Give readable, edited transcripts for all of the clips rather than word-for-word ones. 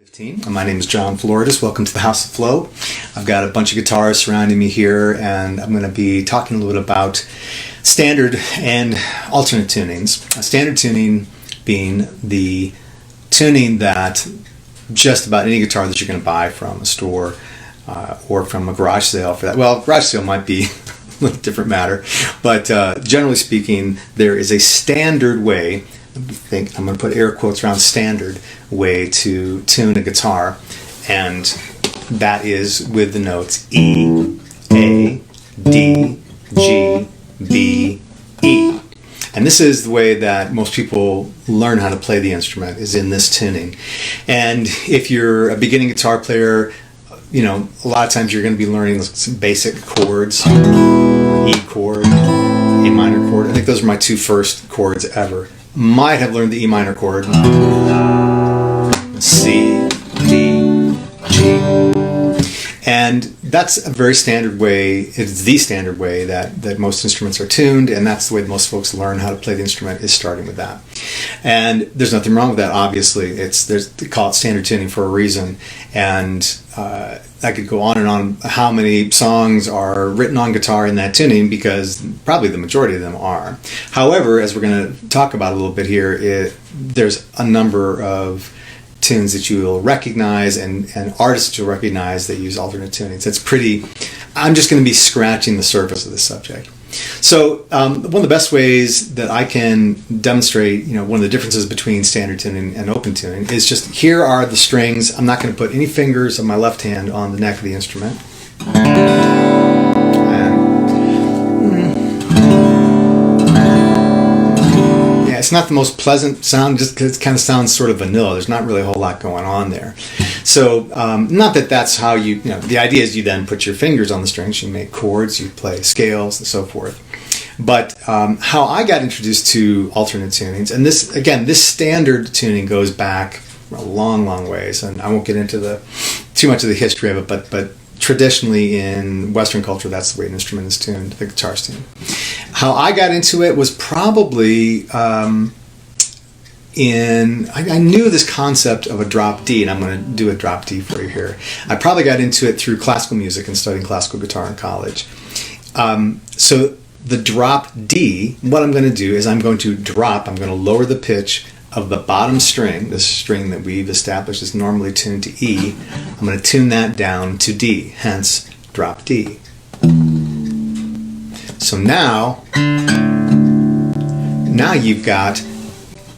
15. My name is John Floridas. Welcome to the House of Flow. I've got a bunch of guitars surrounding me here, and I'm going to be talking a little bit about standard and alternate tunings. Standard tuning being the tuning that just about any guitar that you're going to buy from a store or from a garage sale for that. Well, garage sale might be a little different matter, but generally speaking, there is a standard way. I'm going to put air quotes around standard way to tune a guitar, and that is with the notes E, A, D, G, B, E. And this is the way that most people learn how to play the instrument, is in this tuning. And if you're a beginning guitar player, you know, a lot of times you're going to be learning some basic chords, E chord, A minor chord. I think those are my two first chords ever. Might have learned the E minor chord, C, D, G, and that's a very standard way. It's the standard way that most instruments are tuned, and that's the way most folks learn how to play the instrument, is starting with that. And there's nothing wrong with that, obviously. They call it standard tuning for a reason, and I could go on and on how many songs are written on guitar in that tuning, because probably the majority of them are. However, as we're going to talk about a little bit here, there's a number of tunes that you will recognize and artists that you'll recognize that use alternate tunings. I'm just going to be scratching the surface of this subject. So one of the best ways that I can demonstrate, one of the differences between standard tuning and open tuning is just, here are the strings. I'm not going to put any fingers of my left hand on the neck of the instrument. It's not the most pleasant sound, just because it kind of sounds sort of vanilla. There's not really a whole lot going on there. So, not that that's how the idea is you then put your fingers on the strings, you make chords, you play scales, and so forth. But how I got introduced to alternate tunings, and this standard tuning goes back a long, long ways, and I won't get into too much of the history of it, but traditionally in Western culture, that's the way an instrument is tuned, the guitar's tuned. How I got into it was probably I knew this concept of a drop D, and I'm going to do a drop D for you here. I probably got into it through classical music and studying classical guitar in college. So the drop D, what I'm going to do is I'm going to lower the pitch of the bottom string, this string that we've established is normally tuned to E. I'm going to tune that down to D, hence drop D. So now you've got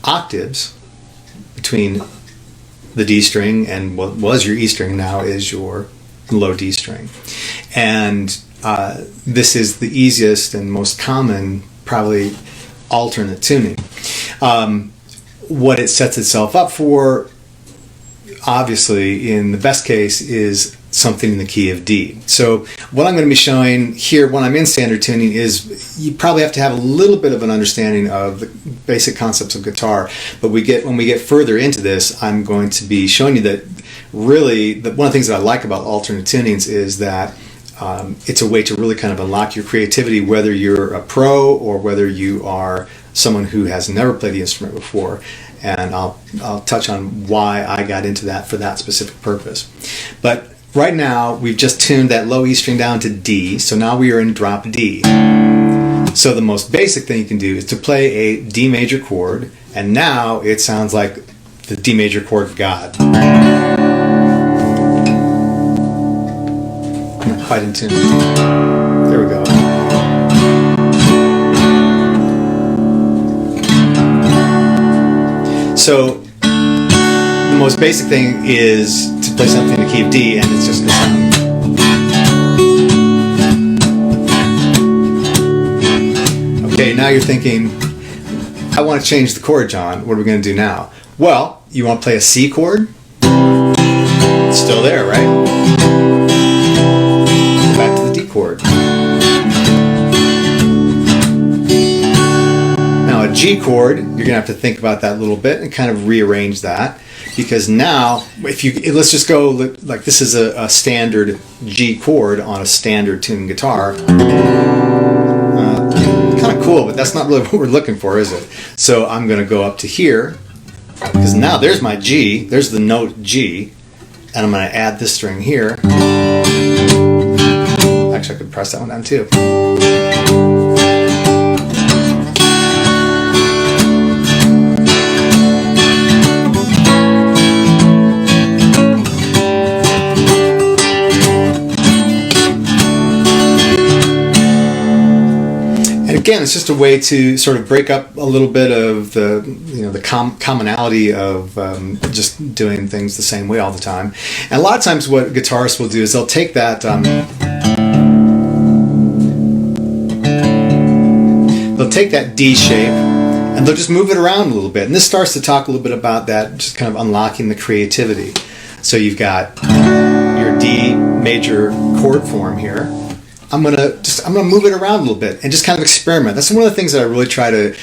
octaves between the D string and what was your E string, now is your low D string. And this is the easiest and most common, probably, alternate tuning. What it sets itself up for, obviously, in the best case, is something in the key of D. So what I'm going to be showing here when I'm in standard tuning is you probably have to have a little bit of an understanding of the basic concepts of guitar. But when we get further into this, I'm going to be showing you that really one of the things that I like about alternate tunings is that it's a way to really kind of unlock your creativity, whether you're a pro or whether you are someone who has never played the instrument before. And I'll touch on why I got into that for that specific purpose. But right now, we've just tuned that low E string down to D, so now we are in drop D. So the most basic thing you can do is to play a D major chord, and now it sounds like the D major chord of God. Not quite in tune. There we go. So the most basic thing is to play something in the key of D, and it's just going to sound. Okay, now you're thinking, I want to change the chord, John. What are we going to do now? Well, you want to play a C chord? It's still there, right? Go back to the D chord. Now a G chord, you're going to have to think about that a little bit and kind of rearrange that, because now, let's just go, like this is a standard G chord on a standard tuned guitar. Kind of cool, but that's not really what we're looking for, is it? So I'm going to go up to here, Because now there's my G, there's the note G, and I'm going to add this string here. Actually, I could press that one down too. Again, it's just a way to sort of break up a little bit of the commonality of just doing things the same way all the time. And a lot of times, what guitarists will do is they'll take that D shape and they'll just move it around a little bit. And this starts to talk a little bit about that, just kind of unlocking the creativity. So you've got your D major chord form here. I'm gonna move it around a little bit and just kind of experiment. That's one of the things that I really try to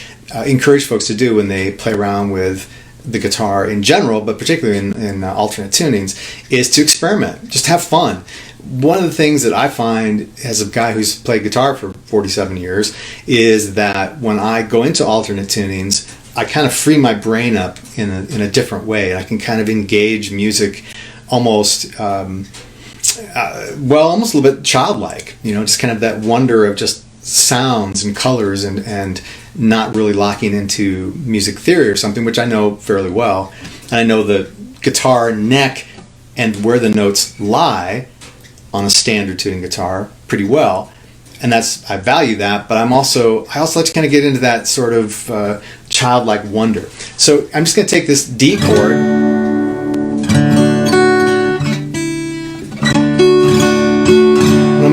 encourage folks to do when they play around with the guitar in general, but particularly in alternate tunings, is to experiment. Just have fun. One of the things that I find as a guy who's played guitar for 47 years is that when I go into alternate tunings, I kind of free my brain up in a different way. I can kind of engage music almost. Almost a little bit childlike, just kind of that wonder of just sounds and colors and not really locking into music theory or something, which I know fairly well. And I know the guitar neck and where the notes lie on a standard tuning guitar pretty well. And I value that, but I also like to kind of get into that sort of childlike wonder. So I'm just going to take this D chord.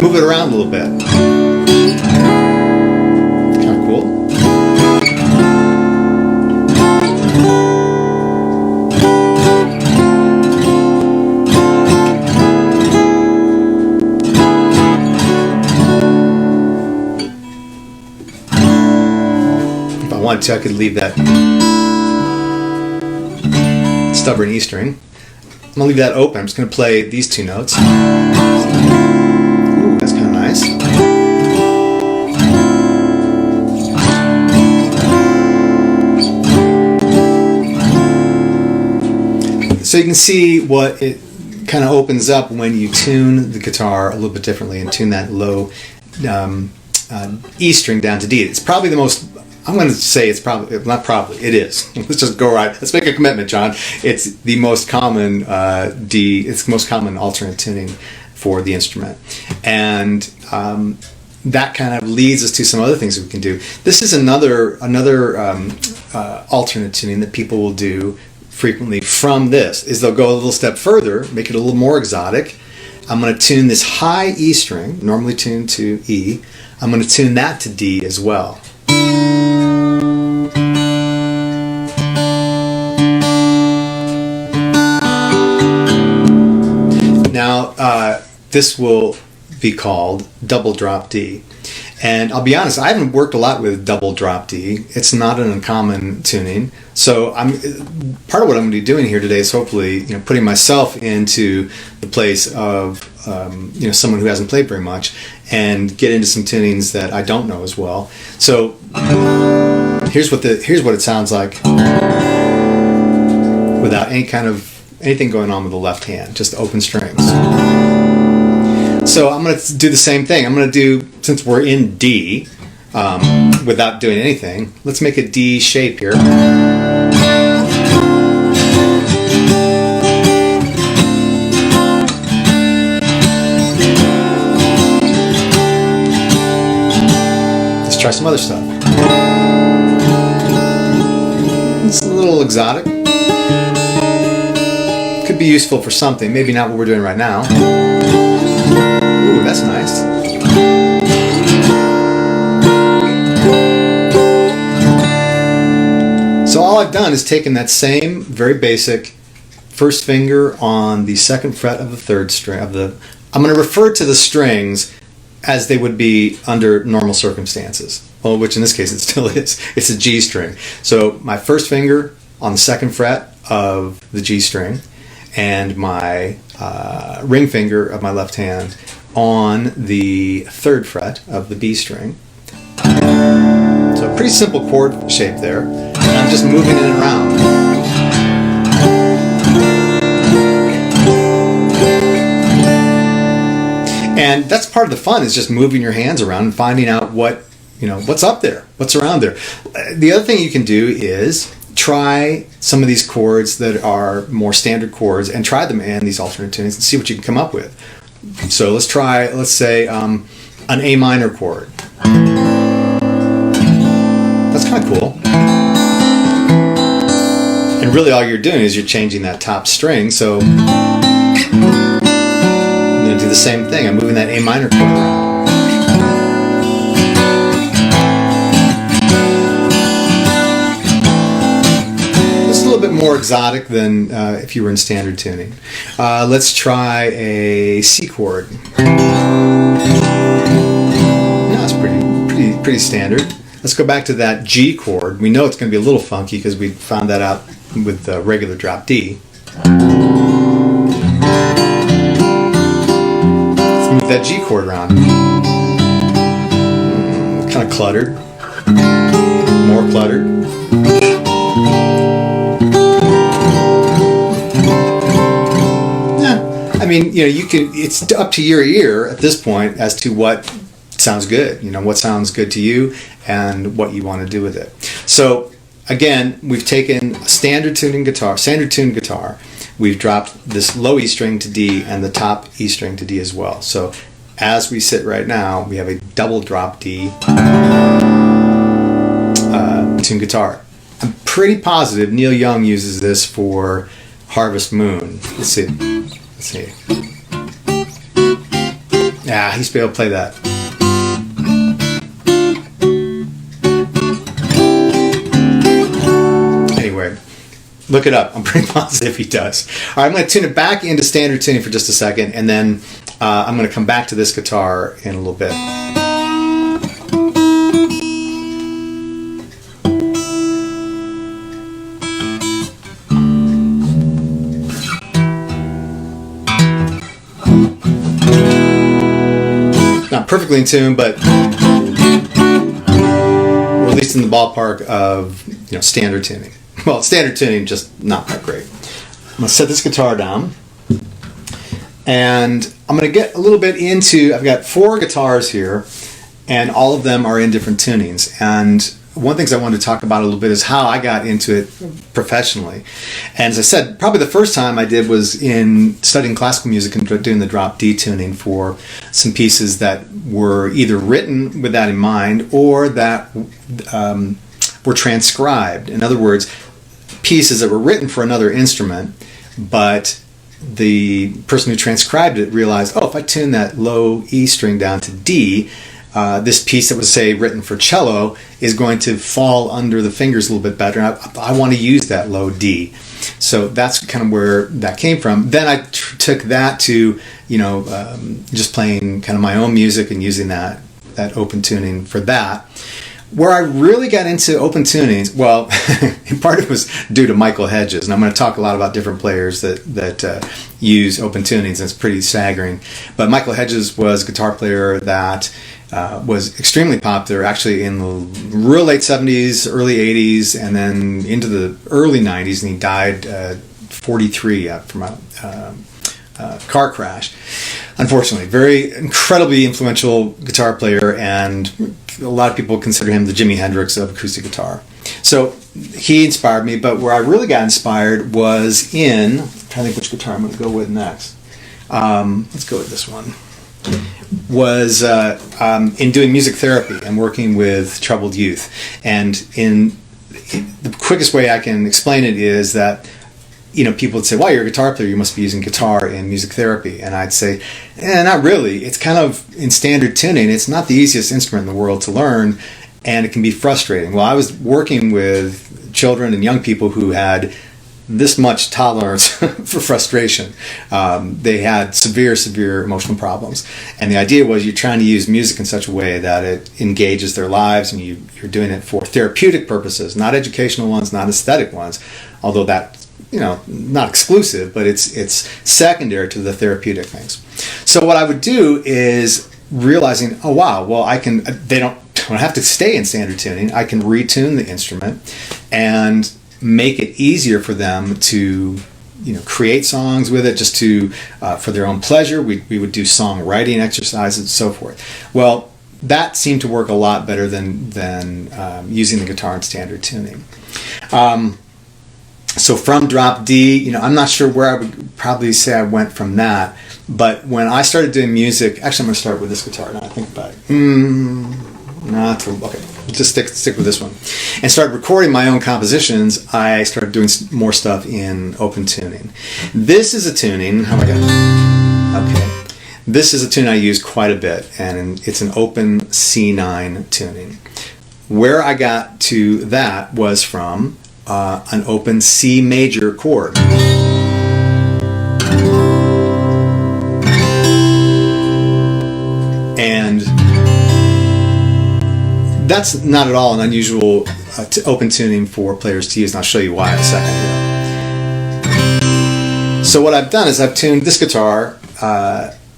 Move it around a little bit. Kind of cool. If I wanted to, I could leave that stubborn E string. I'm going to leave that open. I'm just going to play these two notes. That's kind of nice. So you can see what it kind of opens up when you tune the guitar a little bit differently and tune that low E string down to D. It's probably the most, I'm going to say it's probably, not probably, it is. Let's just go right. Let's make a commitment, John. It's the most common it's the most common alternate tuning for the instrument. And that kind of leads us to some other things that we can do. This is another alternate tuning that people will do frequently from this, is they'll go a little step further, make it a little more exotic. I'm going to tune this high E string, normally tuned to E. I'm going to tune that to D as well. Now, this will be called double drop D. And I'll be honest, I haven't worked a lot with double drop D. It's not an uncommon tuning. So part of what I'm going to be doing here today is hopefully, putting myself into the place of someone who hasn't played very much and get into some tunings that I don't know as well. So here's what it sounds like without anything going on with the left hand, just open strings. So I'm going to do the same thing. I'm going to do, since we're in D, without doing anything, let's make a D shape here. Let's try some other stuff. It's a little exotic. Could be useful for something, maybe not what we're doing right now. Ooh, that's nice. So all I've done is taken that same very basic first finger on the second fret of the third string I'm going to refer to the strings as they would be under normal circumstances. Well, which in this case it still is. It's a G string. So my first finger on the second fret of the G string, and my ring finger of my left hand on the third fret of the B string. So a pretty simple chord shape there, and I'm just moving it around. And that's part of the fun, is just moving your hands around and finding out what's up there, what's around there. The other thing you can do is try some of these chords that are more standard chords and try them in these alternate tunings and see what you can come up with. So let's say an A minor chord. That's kind of cool. And really all you're doing is you're changing that top string. So I'm going to do the same thing. I'm moving that A minor chord around. It's a little bit more exotic than if you were in standard tuning. Let's try a C chord. No, it's pretty standard. Let's go back to that G chord. We know it's going to be a little funky because we found that out with the regular drop D. Let's move that G chord around. Kind of cluttered. More cluttered. Yeah, I mean, you can. It's up to your ear at this point as to what sounds good. What sounds good to you and what you want to do with it. So again, we've taken a standard tuned guitar. We've dropped this low E string to D and the top E string to D as well. So as we sit right now, we have a double drop D tuned guitar. I'm pretty positive Neil Young uses this for Harvest Moon. Let's see. Yeah, he used to be able to play that. Look it up. I'm pretty positive he does. All right, I'm going to tune it back into standard tuning for just a second, and then I'm going to come back to this guitar in a little bit. Not perfectly in tune, but we're at least in the ballpark of standard tuning. Well, standard tuning, just not that great. I'm going to set this guitar down, and I'm going to get a little bit into, I've got 4 guitars here, and all of them are in different tunings. And one of the things I wanted to talk about a little bit is how I got into it professionally. And as I said, probably the first time I did was in studying classical music and doing the drop D tuning for some pieces that were either written with that in mind or that were transcribed. In other words, pieces that were written for another instrument, but the person who transcribed it realized, if I tune that low E string down to D, this piece that was, say, written for cello is going to fall under the fingers a little bit better. I want to use that low D. So that's kind of where that came from. Then I took that to, just playing kind of my own music and using that open tuning for that. Where I really got into open tunings, well, in part it was due to Michael Hedges, and I'm going to talk a lot about different players that use open tunings, and it's pretty staggering. But Michael Hedges was a guitar player that was extremely popular, actually in the real late 70s, early 80s, and then into the early 90s, and he died 43 from a car crash. Unfortunately, very incredibly influential guitar player, and a lot of people consider him the Jimi Hendrix of acoustic guitar. So he inspired me, but where I really got inspired was in, I'm trying to think which guitar I'm going to go with next. Let's go with this one. Was in doing music therapy and working with troubled youth. And the quickest way I can explain it is that people would say, well, you're a guitar player, you must be using guitar in music therapy. And I'd say, not really. It's kind of in standard tuning. It's not the easiest instrument in the world to learn, and it can be frustrating. Well, I was working with children and young people who had this much tolerance for frustration. They had severe emotional problems. And the idea was you're trying to use music in such a way that it engages their lives, and you're doing it for therapeutic purposes, not educational ones, not aesthetic ones, although that not exclusive, but it's secondary to the therapeutic things. So what I would do is realizing, oh wow, well they don't have to stay in standard tuning. I can retune the instrument and make it easier for them to create songs with it just to for their own pleasure. We would do songwriting exercises and so forth. Well, that seemed to work a lot better than using the guitar in standard tuning. So from drop D, I'm not sure where I would probably say I went from that. But when I started doing music, actually I'm going to start with this guitar now I think about it. Okay, just stick with this one. And started recording my own compositions. I started doing more stuff in open tuning. This is a tuning, how am I going to, okay. This is a tune I use quite a bit, and it's an open C9 tuning. Where I got to that was from an open C major chord. And that's not at all an unusual open tuning for players to use, and I'll show you why in a second here. So what I've done is I've tuned this guitar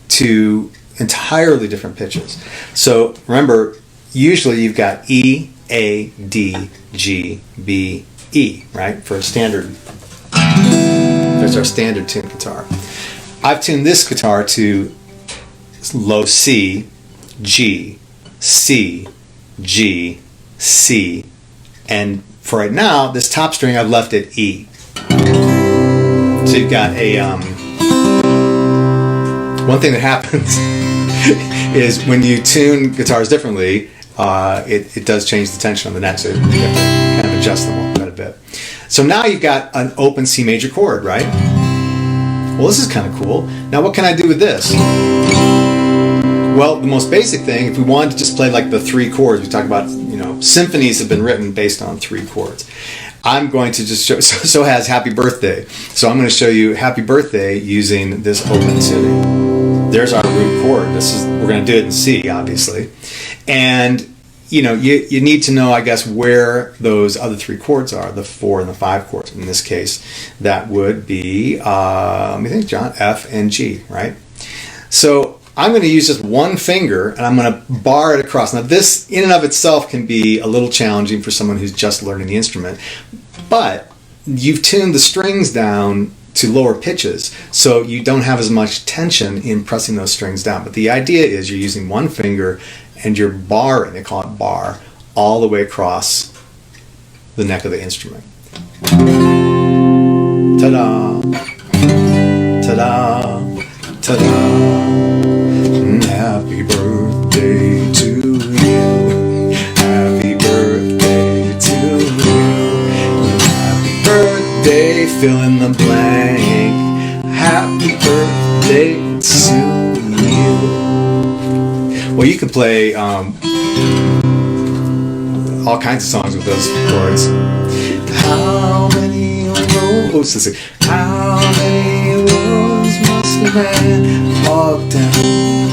to entirely different pitches. So remember, usually you've got E, A, D, G, B, E, right? For a standard, there's our standard tuned guitar. I've tuned this guitar to low C, G, C, G, C, and for right now, this top string I've left at E. So you've got a one thing that happens is when you tune guitars differently, it does change the tension on the neck, so you have to kind of adjust them quite a bit. So now you've got an open C major chord, right? Well, this is kind of cool. Now what can I do with this? Well, the most basic thing, if we wanted to just play like the 3 chords, we talk about, symphonies have been written based on 3 chords. I'm going to just show, so has Happy Birthday. So I'm going to show you Happy Birthday using this open tuning. There's our root chord. We're going to do it in C, obviously. And, you need to know, I guess, where those other 3 chords are, the 4 and the 5 chords. In this case, that would be, let me think, John, F and G, right? So I'm going to use just one finger and I'm going to bar it across. Now this in and of itself can be a little challenging for someone who's just learning the instrument, but you've tuned the strings down to lower pitches, so you don't have as much tension in pressing those strings down. But the idea is you're using one finger and you're barring, they call it bar, all the way across the neck of the instrument. Ta-da! Ta-da! Ta-da! Happy birthday to you. Happy birthday to you. Happy birthday, fill in the blank. Happy birthday to you. Well, you can play all kinds of songs with those chords. How many roads? How many roads must a man walk down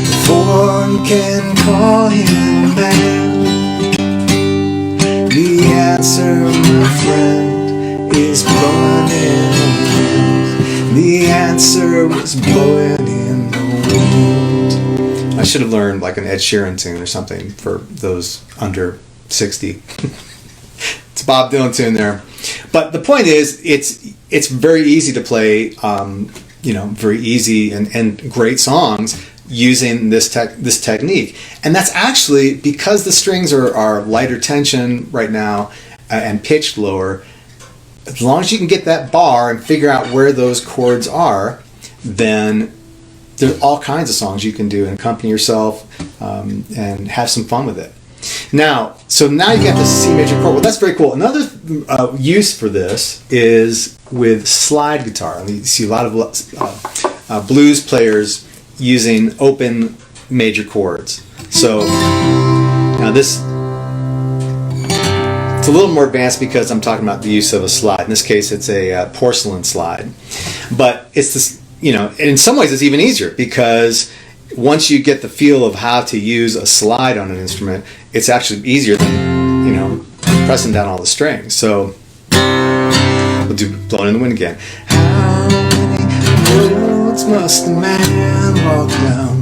before you can call him man? The answer, my friend, is blowing in the wind. The answer is blowing in the wind. I should have learned like an Ed Sheeran tune or something for those under 60. It's a Bob Dylan tune there. But the point is, it's very easy to play, very easy and great songs using this technique. And that's actually because the strings are lighter tension right now and pitched lower. As long as you can get that bar and figure out where those chords are, then there's all kinds of songs you can do and accompany yourself and have some fun with it. Now you got the C major chord. Well, that's very cool. Another use for this is with slide guitar. You see a lot of blues players using open major chords. So now this, it's a little more advanced because I'm talking about the use of a slide. In this case, it's a porcelain slide. But it's this, in some ways it's even easier because once you get the feel of how to use a slide on an instrument, it's actually easier than, pressing down all the strings. So we'll do Blowing in the Wind again. How many roads must a man walk down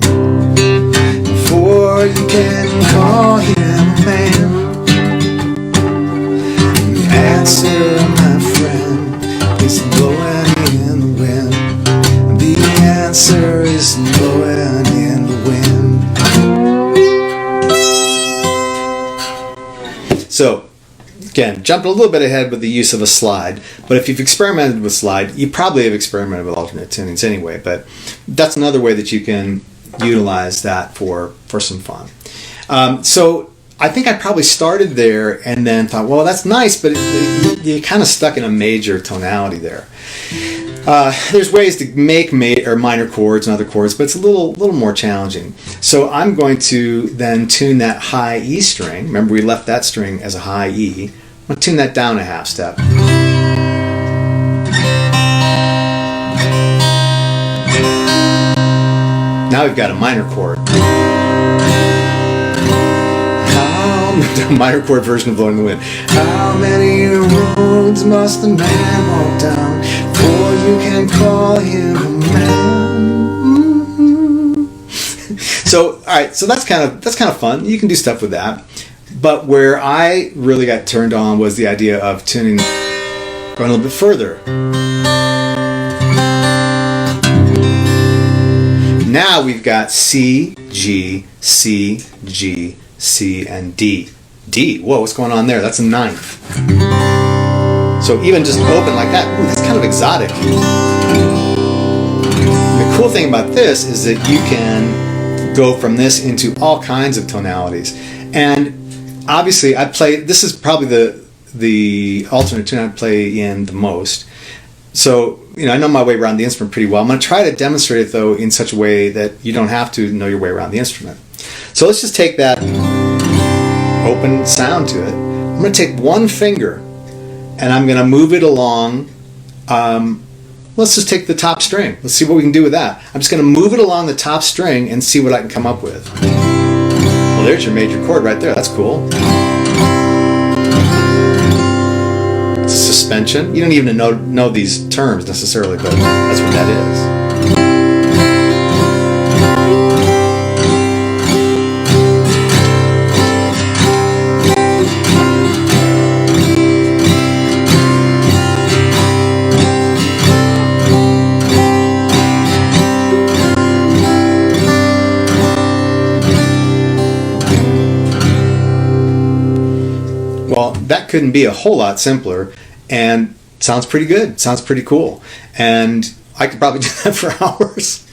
before you can call him a man? The answer, my friend, is blowing in answer is blowing in the wind. So, again, jumping a little bit ahead with the use of a slide, but if you've experimented with slide, you probably have experimented with alternate tunings anyway, but that's another way that you can utilize that for some fun. So I think I probably started there and then thought, well, that's nice, but you're kind of stuck in a major tonality there. There's ways to make minor chords and other chords, but it's a little more challenging. So I'm going to then tune that high E string. Remember, we left that string as a high E. I'm going to tune that down a half step. Now we've got a minor chord. A minor chord version of Blowing in the Wind. How many roads must a man walk down before you can call him a man? So, all right, so that's kind of fun. You can do stuff with that. But where I really got turned on was the idea of tuning, going a little bit further. Now we've got C, G, C, G, C, and D. D, whoa, what's going on there? That's a ninth. So even just open like that, ooh, that's kind of exotic. The cool thing about this is that you can go from this into all kinds of tonalities. And obviously this is probably the alternate tune I play in the most. So, I know my way around the instrument pretty well. I'm going to try to demonstrate it, though, in such a way that you don't have to know your way around the instrument. So let's just take that open sound to it. I'm going to take one finger and I'm going to move it along. Let's just take the top string. Let's see what we can do with that. I'm just going to move it along the top string and see what I can come up with. Well, there's your major chord right there. That's cool. It's a suspension. You don't even know these terms necessarily, but that's what that is. Well, that couldn't be a whole lot simpler, and sounds pretty good. Sounds pretty cool, and I could probably do that for hours.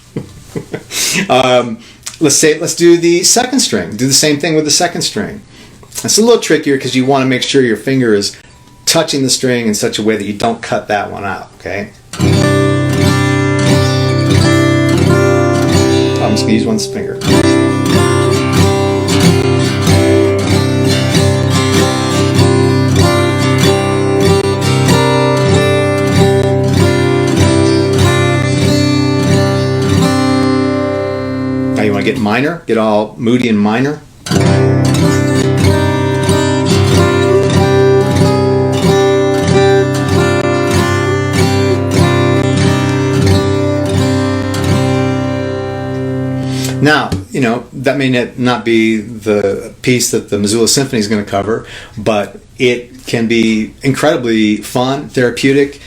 Let's do the second string. Do the same thing with the second string. It's a little trickier because you want to make sure your finger is touching the string in such a way that you don't cut that one out. Okay. I'm just gonna use one finger. Now you want to get minor, get all moody and minor. Now, that may not be the piece that the Missoula Symphony is going to cover, but it can be incredibly fun, therapeutic,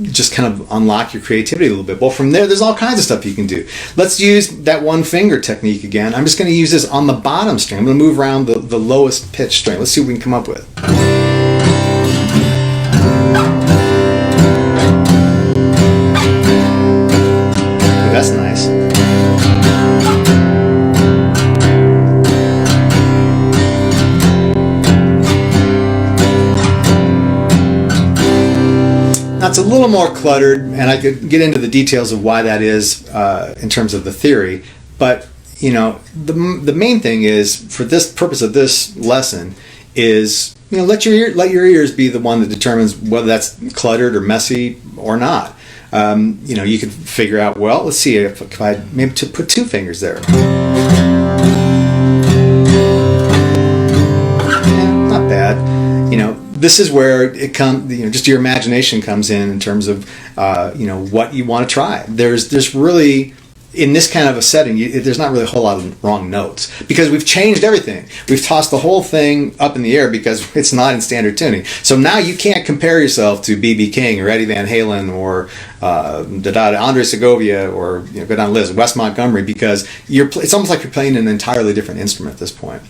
just kind of unlock your creativity a little bit. Well, from there's all kinds of stuff you can do. Let's use that one finger technique again. I'm just going to use this on the bottom string. I'm going to move around the lowest pitch string. Let's see what we can come up with. Ooh, that's nice. Now it's a little more cluttered, and I could get into the details of why that is in terms of the theory. But the main thing is, for this purpose of this lesson, is let your ears be the one that determines whether that's cluttered or messy or not. You could figure out. Well, let's see if I maybe to put two fingers there. Yeah, not bad. This is where it comes. Just your imagination comes in terms of what you want to try. There's really in this kind of a setting, there's not really a whole lot of wrong notes because we've changed everything. We've tossed the whole thing up in the air because it's not in standard tuning. So now you can't compare yourself to B.B. King or Eddie Van Halen or Andre Segovia or go down the list, Wes Montgomery, because it's almost like you're playing an entirely different instrument at this point.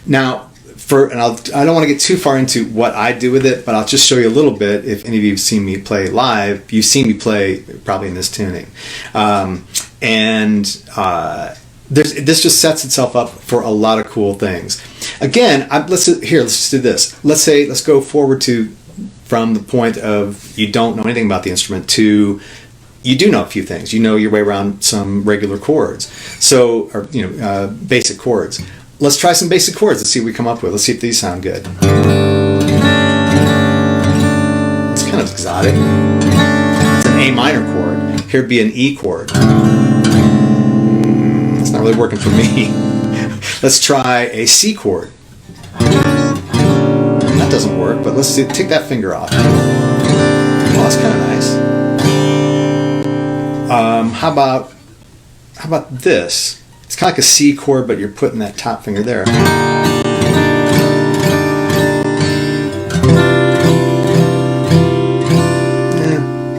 Now, I don't want to get too far into what I do with it, but I'll just show you a little bit. If any of you have seen me play live, you've seen me play probably in this tuning. This just sets itself up for a lot of cool things. Again, let's do this. Let's go forward from the point of you don't know anything about the instrument to you do know a few things. You know your way around some regular chords, basic chords. Let's try some basic chords. Let's see what we come up with. Let's see if these sound good. It's kind of exotic. It's an A minor chord. Here'd be an E chord. It's not really working for me. Let's try a C chord. That doesn't work, but let's take that finger off. Well, that's kind of nice. How about this? It's kind of like a C chord, but you're putting that top finger there.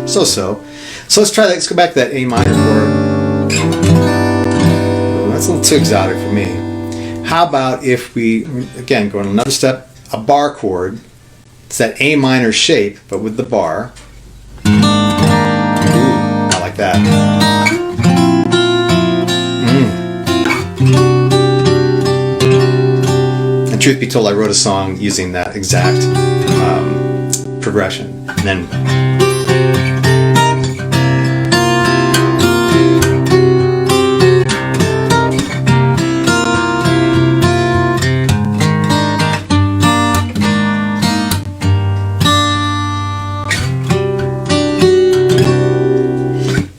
So let's try that. Let's go back to that A minor chord. That's a little too exotic for me. How about if we, again, go on another step, a bar chord. It's that A minor shape, but with the bar. Ooh, I like that. And truth be told, I wrote a song using that exact progression. And then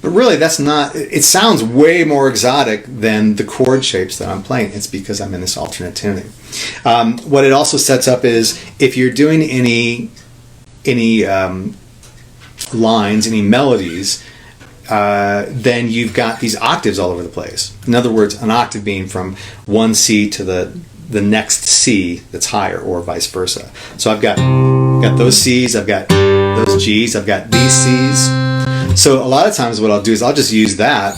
really, that's not, it sounds way more exotic than the chord shapes that I'm playing. It's because I'm in this alternate tuning. What it also sets up is if you're doing any lines, any melodies, then you've got these octaves all over the place. In other words, an octave being from one C to the next C that's higher, or vice versa. So I've got those C's, I've got those G's, I've got these C's. So a lot of times what I'll do is I'll just use that.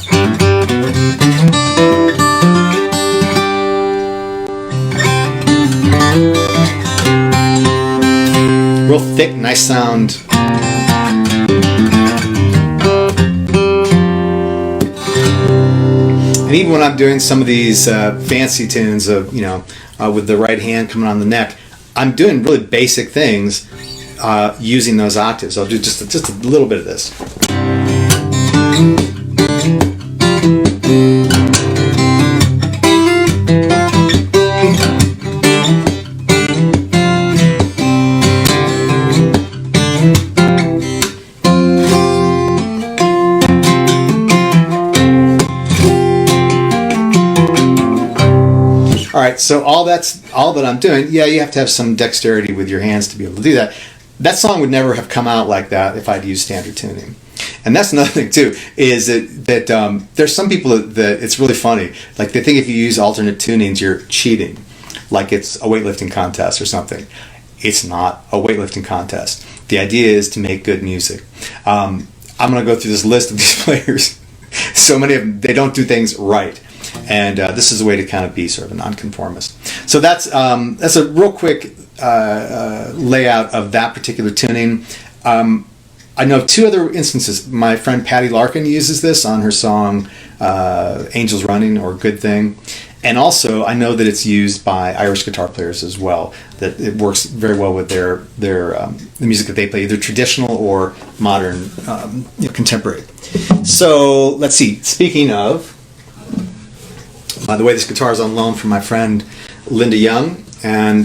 Real thick, nice sound. And even when I'm doing some of these fancy tunes of, with the right hand coming on the neck, I'm doing really basic things using those octaves. I'll do just a little bit of this. All right, so all that I'm doing. Yeah, you have to have some dexterity with your hands to be able to do that. That song would never have come out like that if I'd used standard tuning. And that's another thing too, is that there's some people that it's really funny. Like they think if you use alternate tunings, you're cheating, like it's a weightlifting contest or something. It's not a weightlifting contest. The idea is to make good music. I'm going to go through this list of these players. So many of them, they don't do things right. And this is a way to kind of be sort of a nonconformist. So that's a real quick layout of that particular tuning. I know two other instances. My friend Patty Larkin uses this on her song Angels Running or Good Thing. And also I know that it's used by Irish guitar players as well, that it works very well with their the music that they play, either traditional or modern, contemporary. So let's see, speaking of, by the way, this guitar is on loan from my friend Linda Young, and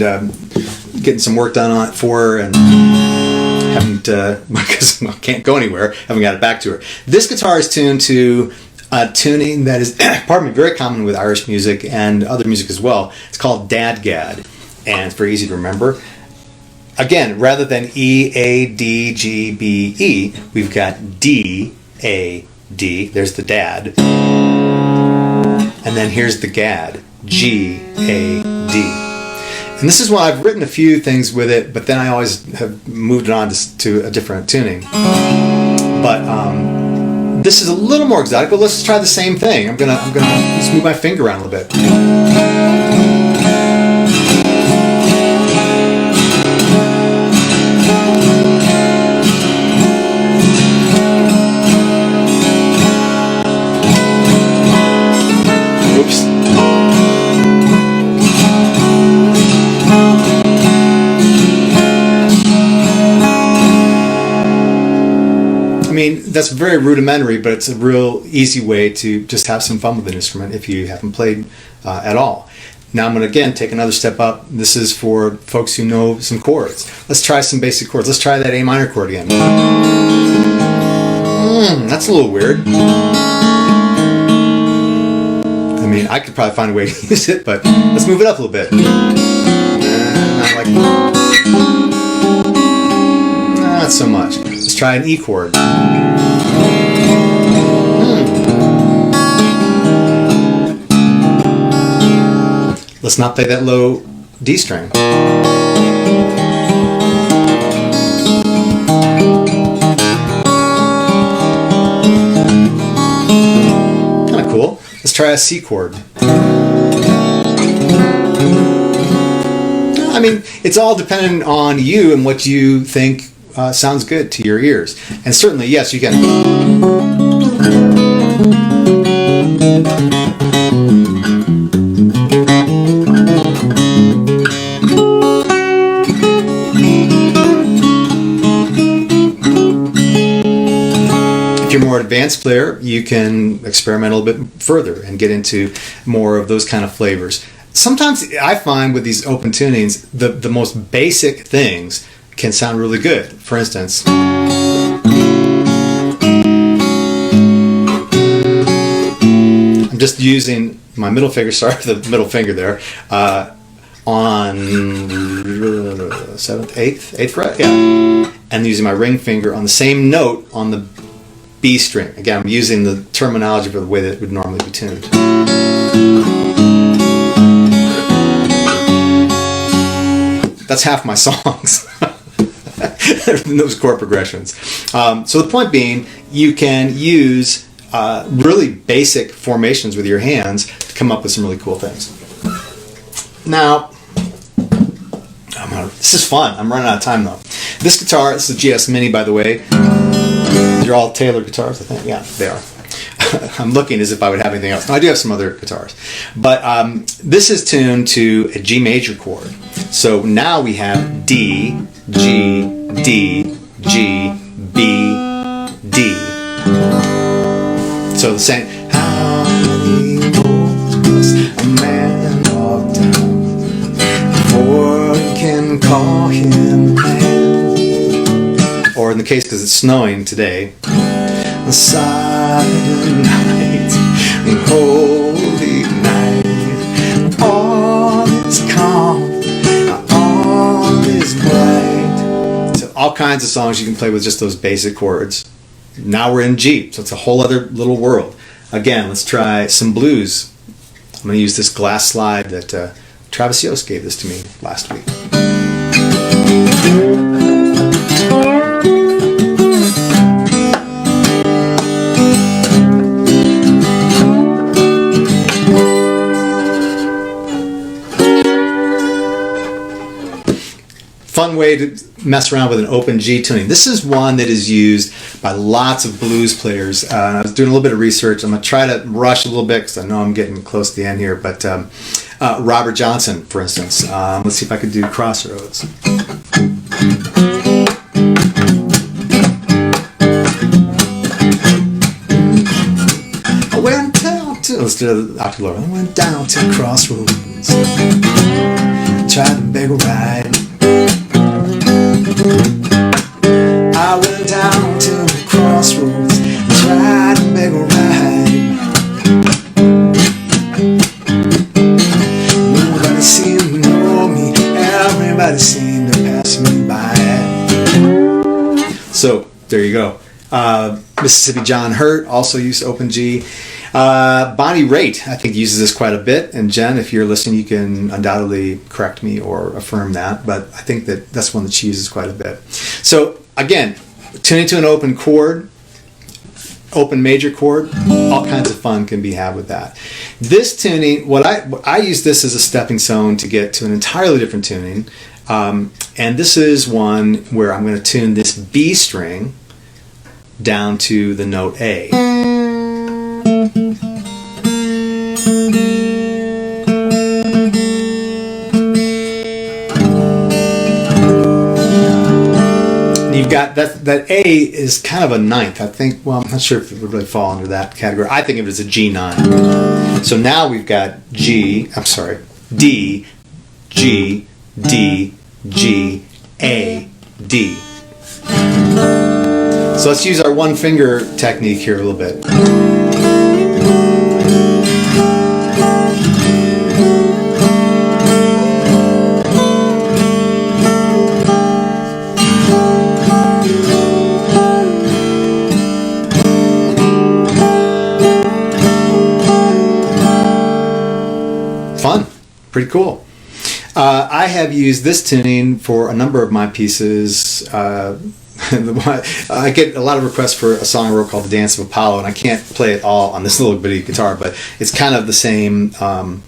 getting some work done on it for her, and haven't, because I can't go anywhere, haven't got it back to her. This guitar is tuned to a tuning that is, very common with Irish music and other music as well. It's called Dadgad, and it's very easy to remember. Again, rather than E, A, D, G, B, E, we've got D, A, D. There's the dad. And then here's the gad, G, A, D. And this is why I've written a few things with it, but then I always have moved it on to a different tuning. But this is a little more exotic, but let's try the same thing. I'm gonna just move my finger around a little bit. Oops. I mean, that's very rudimentary, but it's a real easy way to just have some fun with an instrument if you haven't played at all. Now I'm going to again take another step up. This is for folks who know some chords. Let's try some basic chords. Let's try that A minor chord again. That's a little weird. I mean, I could probably find a way to use it, but let's move it up a little bit. Not so much. Let's try an E chord. Let's not play that low D string. Kind of cool. Let's try a C chord. I mean, it's all dependent on you and what you think sounds good to your ears. And certainly, yes, you can. If you're a more advanced player, you can experiment a little bit further and get into more of those kind of flavors. Sometimes I find with these open tunings, the most basic things can sound really good. For instance, I'm just using my middle finger, sorry for the middle finger there, on 7th, 8th fret, yeah, and using my ring finger on the same note on the B string. Again, I'm using the terminology for the way that it would normally be tuned. That's half my songs. Those chord progressions. So the point being, you can use really basic formations with your hands to come up with some really cool things. Now, this is fun. I'm running out of time though. This guitar, this is a GS Mini, by the way. These are all Taylor guitars, I think. Yeah, they are. I'm looking as if I would have anything else. No, I do have some other guitars. But this is tuned to a G major chord. So now we have D, G, D, G, B, D. So the same. How many roads must a man walk down before we can call him man? Or in the case, because it's snowing today, a silent night, a holy night, all is calm, all is bright. So all kinds of songs you can play with just those basic chords. Now we're in G, so it's a whole other little world. Again, let's try some blues. I'm going to use this glass slide that Travis Yost gave this to me last week. Fun way to mess around with an open G tuning. This is one that is used by lots of blues players. I was doing a little bit of research. I'm going to try to rush a little bit because I know I'm getting close to the end here. But Robert Johnson, for instance. Let's see if I could do Crossroads. I went down to, let's do the octave lower. I went down to Crossroads, tried to beg a ride. I went down to the crossroads and tried to beg a ride. Nobody seemed to know me, everybody seemed to pass me by. So there you go. Mississippi John Hurt also used open G. Bonnie Raitt, I think, uses this quite a bit. And Jen, if you're listening, you can undoubtedly correct me or affirm that. But I think that's one that she uses quite a bit. So again, tuning to an open chord, open major chord, all kinds of fun can be had with that. This tuning, I use this as a stepping stone to get to an entirely different tuning. And this is one where I'm going to tune this B string down to the note A. You've got that A is kind of a ninth. I think, well, I'm not sure if it would really fall under that category. I think of it as a G9. So now we've got D, G, D, G, A, D. So let's use our one finger technique here a little bit. Fun, pretty cool. I have used this tuning for a number of my pieces. I get a lot of requests for a song I wrote called The Dance of Apollo, and I can't play it all on this little bitty guitar, but it's kind of the same. Well,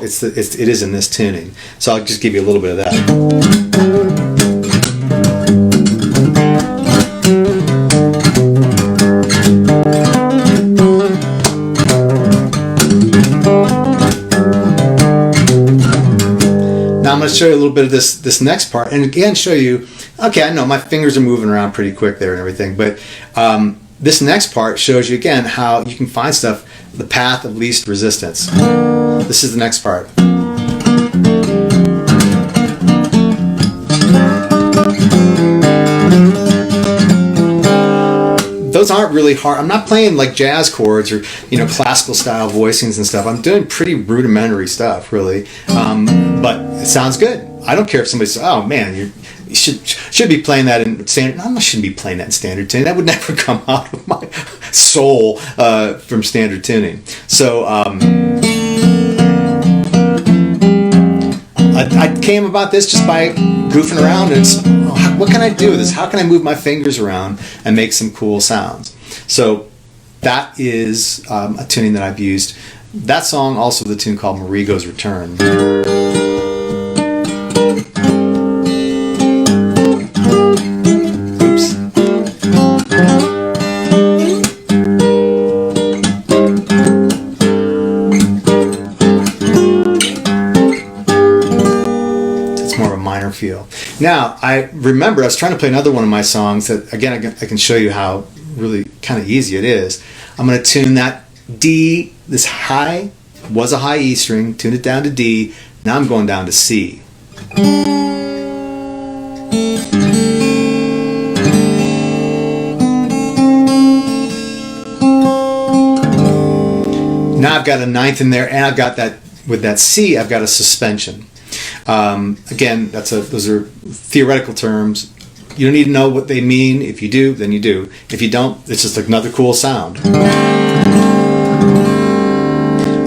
it is in this tuning. So I'll just give you a little bit of that. I'm going to show you a little bit of this next part, and again show you, okay, I know my fingers are moving around pretty quick there and everything, but this next part shows you again how you can find stuff, the path of least resistance. This is the next part. Those aren't really hard. I'm not playing like jazz chords or classical style voicings and stuff. I'm doing pretty rudimentary stuff, really. But it sounds good. I don't care if somebody says, "Oh man, you should be playing that in standard." No, I shouldn't be playing that in standard tuning. That would never come out of my soul from standard tuning. So I came about this just by goofing around and what can I do with this? How can I move my fingers around and make some cool sounds? So that is a tuning that I've used. That song, also the tune called Marigo's Return. Oops. It's more of a minor feel. Now, I remember I was trying to play another one of my songs that, again, I can show you how really kind of easy it is. I'm going to tune that D, this high, was a high E string, tune it down to D, now I'm going down to C. Now I've got a ninth in there, and I've got that, with that C, I've got a suspension. Again, those are theoretical terms. You don't need to know what they mean. If you do, then you do. If you don't, it's just another cool sound.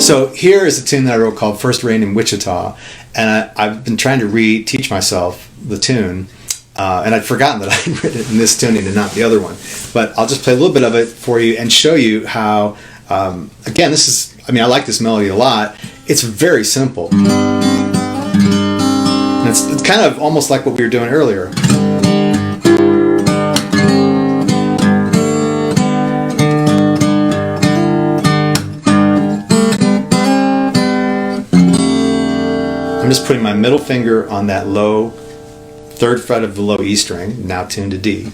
So here is a tune that I wrote called First Rain in Wichita, and I've been trying to re-teach myself the tune, and I'd forgotten that I'd written it in this tuning and not the other one. But I'll just play a little bit of it for you and show you how, again, I like this melody a lot. It's very simple. And it's kind of almost like what we were doing earlier. I'm just putting my middle finger on that low third fret of the low E string, now tuned to D.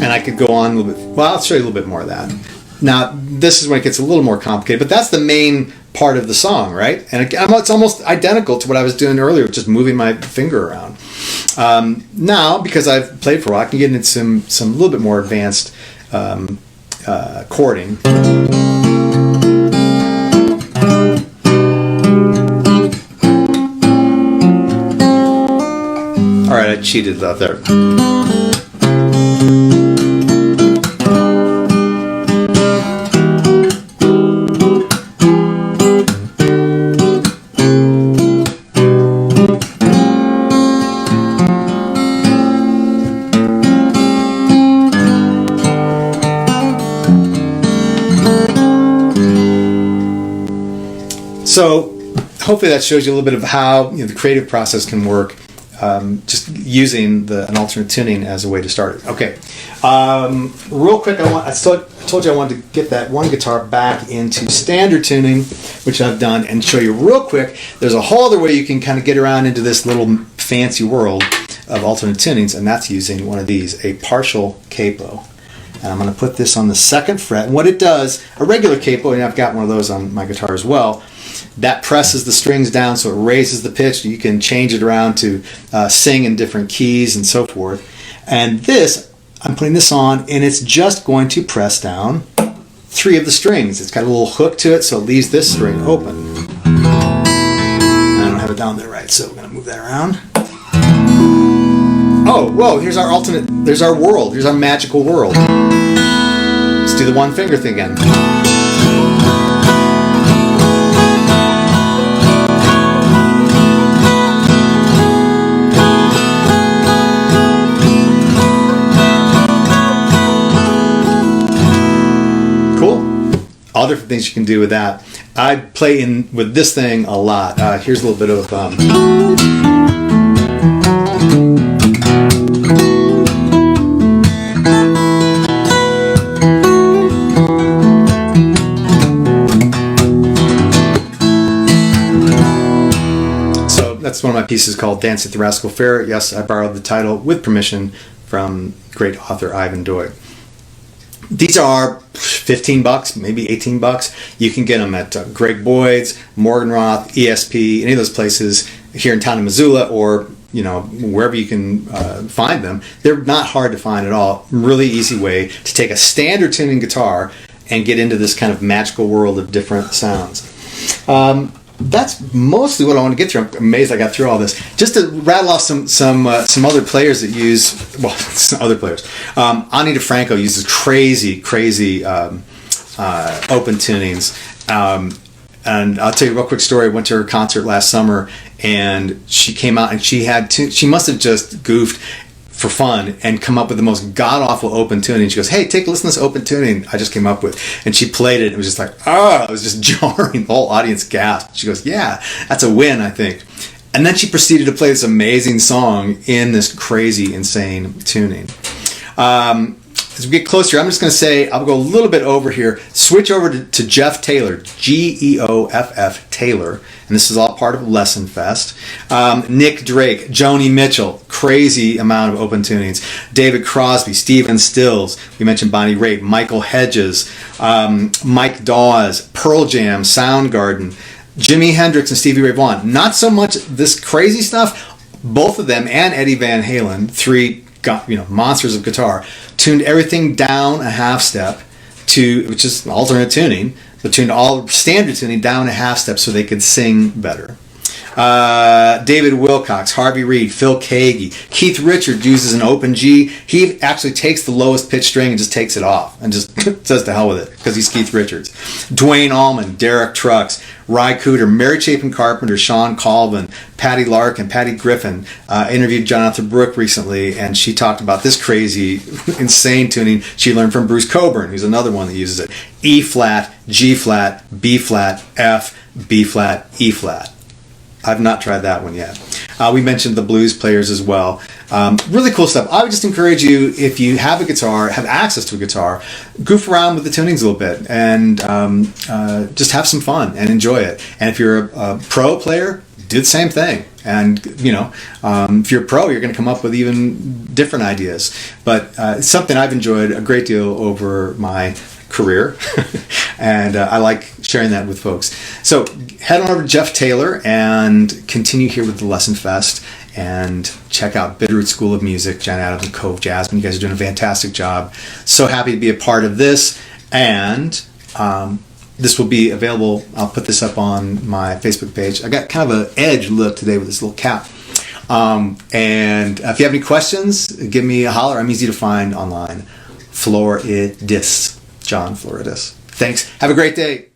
And I could go on a little bit. Well, I'll show you a little bit more of that. Now, this is when it gets a little more complicated, but that's the main part of the song, right? And it's almost identical to what I was doing earlier, just moving my finger around. Now, because I've played for a while, I can get into some little bit more advanced chording. right, I cheated out there. So hopefully that shows you a little bit of how the creative process can work, just using an alternate tuning as a way to start it. Okay, real quick, I told you I wanted to get that one guitar back into standard tuning, which I've done, and show you real quick. There's a whole other way you can kind of get around into this little fancy world of alternate tunings, and that's using one of these, a partial capo. And I'm going to put this on the 2nd fret. And what it does, a regular capo, and I've got one of those on my guitar as well, that presses the strings down so it raises the pitch. You can change it around to sing in different keys and so forth. And this, I'm putting this on, and it's just going to press down 3 of the strings. It's got a little hook to it, so it leaves this string open. I don't have it down there right, so we're going to move that around. Oh, whoa, here's our alternate, there's our world, here's our magical world. Let's do the one finger thing again. Cool. All different things you can do with that. I play with this thing a lot. Here's a little bit of... That's one of my pieces called Dance at the Rascal Fair. Yes, I borrowed the title with permission from great author Ivan Doig. These are $15, maybe $18. You can get them at Greg Boyd's, Morgenroth, ESP, any of those places here in town in Missoula, or wherever you can find them. They're not hard to find at all. Really easy way to take a standard tuning guitar and get into this kind of magical world of different sounds. That's mostly what I want to get through. I'm amazed I got through all this. Just to rattle off some other players that use, well, some other players. Ani DeFranco uses crazy open tunings. And I'll tell you a real quick story. I went to her concert last summer, and she came out and she must have just goofed for fun and come up with the most god-awful open tuning. She goes, hey, take a listen to this open tuning I just came up with. And she played it. It was just like, it was just jarring. The whole audience gasped. She goes, yeah, that's a win, I think. And then she proceeded to play this amazing song in this crazy, insane tuning. As we get closer, I'm just going to say, I'll go a little bit over here. Switch over to Jeff Taylor, Geoff Taylor. And this is all part of Lesson Fest. Nick Drake, Joni Mitchell, crazy amount of open tunings. David Crosby, Stephen Stills, we mentioned Bonnie Raitt, Michael Hedges, Mike Dawes, Pearl Jam, Soundgarden, Jimi Hendrix and Stevie Ray Vaughan. Not so much this crazy stuff. Both of them and Eddie Van Halen, 3 monsters of guitar, tuned everything down a half step to, which is alternate tuning, but tuned all standard tuning down a half step so they could sing better. David Wilcox, Harvey Reid, Phil Keaggy, Keith Richards uses an open G. He actually takes the lowest pitch string and just takes it off and just says to hell with it because he's Keith Richards. Dwayne Allman, Derek Trucks, Ry Cooder, Mary Chapin Carpenter, Sean Colvin, Patty Larkin, Patty Griffin. Interviewed Jonathan Brooke recently, and she talked about this crazy, insane tuning she learned from Bruce Coburn, who's another one that uses it. E flat, G flat, B flat, F, B flat, E flat. I've not tried that one yet. We mentioned the blues players as well. Really cool stuff. I would just encourage you, if you have a guitar, have access to a guitar, goof around with the tunings a little bit and just have some fun and enjoy it. And if you're a pro player, do the same thing. And, if you're a pro, you're going to come up with even different ideas. But it's something I've enjoyed a great deal over my career, and I like sharing that with folks. So head on over to Jeff Taylor and continue here with the Lesson Fest, and check out Bitterroot School of Music, Jen Adams and Cove Jasmine. You guys are doing a fantastic job. So happy to be a part of this, and this will be available. I'll put this up on my Facebook page. I got kind of an edge look today with this little cap. And if you have any questions, give me a holler. I'm easy to find online. Floridis, John Floridis. Thanks. Have a great day.